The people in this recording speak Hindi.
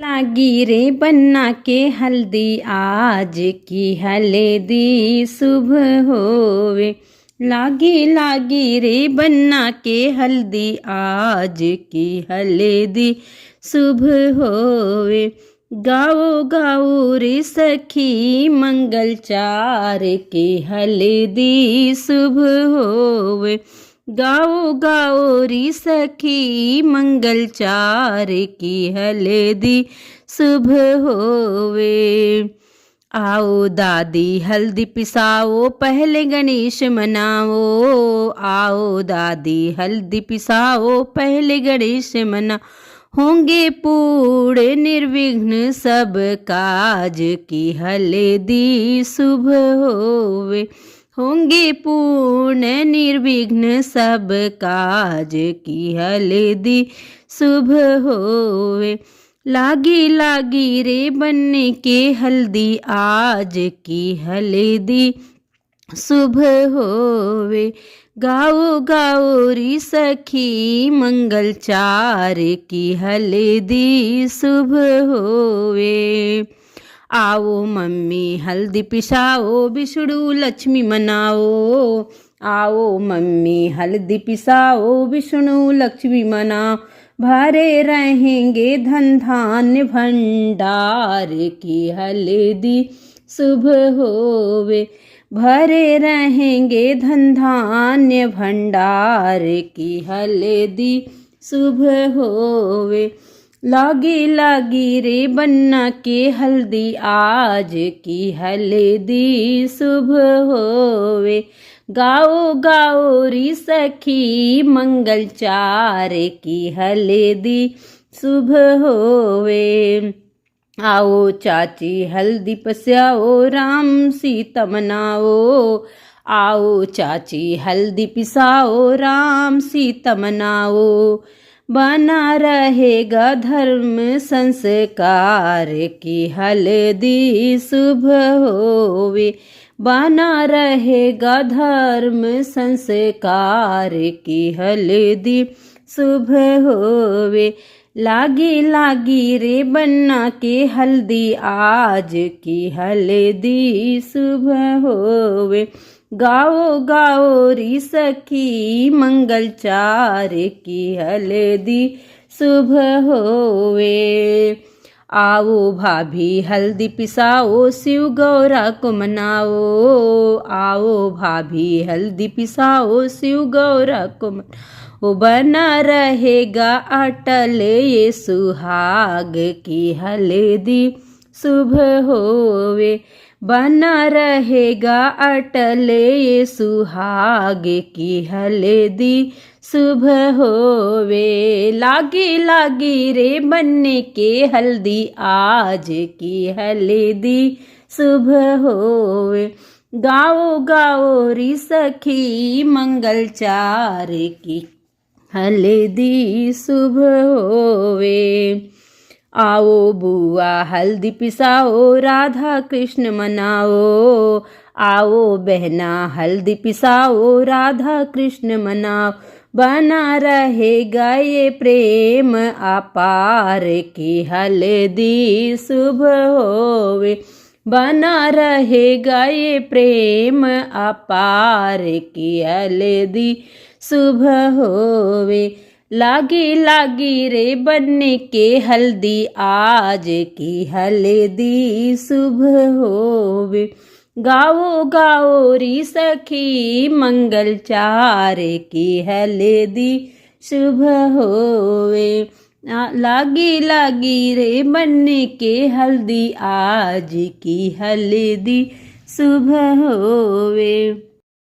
लागी रे बन्ना के हल्दी आज की हल्दी शुभ होवे। लागी लागी रे बन्ना के हल्दी आज की हल्दी शुभ होवे। गाओ गाओ रे सखी मंगल चार की हल्दी शुभ होवे। गाओ गाओ री सखी मंगल चार की हल्दी शुभ होवे। आओ दादी हल्दी पिसाओ पहले गणेश मनाओ। आओ दादी हल्दी पिसाओ पहले गणेश मना। होंगे पूर्ण निर्विघ्न सब काज की हल्दी शुभ होवे। होंगे पूर्ण निर्विघ्न सब काज की हल्दी शुभ होवे। लागी लागी रे बनने के हल्दी आज की हल्दी शुभ होवे। गाओ गाओ री सखी मंगल चार की हल्दी शुभ होवे। आओ मम्मी हल्दी पिसाओ विष्णु लक्ष्मी मनाओ। आओ मम्मी हल्दी पिसाओ विष्णु लक्ष्मी मनाओ। भरे रहेंगे धन धान्य भंडार की हल्दी शुभ होवे। भरे रहेंगे धन धान्य भंडार की हल्दी शुभ होवे। लागी लागी रे बन्ना के हल्दी आज की हल्दी शुभ होवे। गाओ गाओ री सखी मंगल चार की हल्दी शुभ होवे। आओ चाची हल्दी पसाओ राम सीता मनाओ। आओ चाची हल्दी पिसाओ राम सीता मनाओ। बना रहेगा धर्म संस्कार की हल्दी शुभ होवे। बना रहेगा धर्म संस्कार की हल्दी शुभ होवे। लागी लागी रे बन्ना के हल्दी आज की हल्दी शुभ होवे। गाओ गाओ री सखी मंगल चार की हल्दी शुभ होवे। आओ भाभी हल्दी पिसाओ शिव गौरा को मनाओ। आओ भाभी हल्दी पिसाओ शिव गौरा को मनाओ। बना रहेगा अटल ये सुहाग की हल्दी शुभ होवे। बना रहेगा अटल ये सुहाग की हल्दी शुभ होवे। लागी लागी रे बनने के हल्दी आज की हल्दी शुभ होवे। गाओ गाओ री सखी मंगल चार की हल्दी शुभ होवे। आओ बुआ हल्दी पिसाओ राधा कृष्ण मनाओ। आओ बहना हल्दी पिसाओ राधा कृष्ण मनाओ। बना रहेगा ये प्रेम अपार की हल्दी शुभ होवे। बना रहेगा ये प्रेम अपार की हल्दी शुभ होवे। लागी लागी रे बनने के हल्दी आज की हल्दी शुभ होवे। गाओ गाओ री सखी मंगल चार की हल्दी शुभ होवे। लागी लागी रे बनने के हल्दी आज की हल्दी शुभ होवे।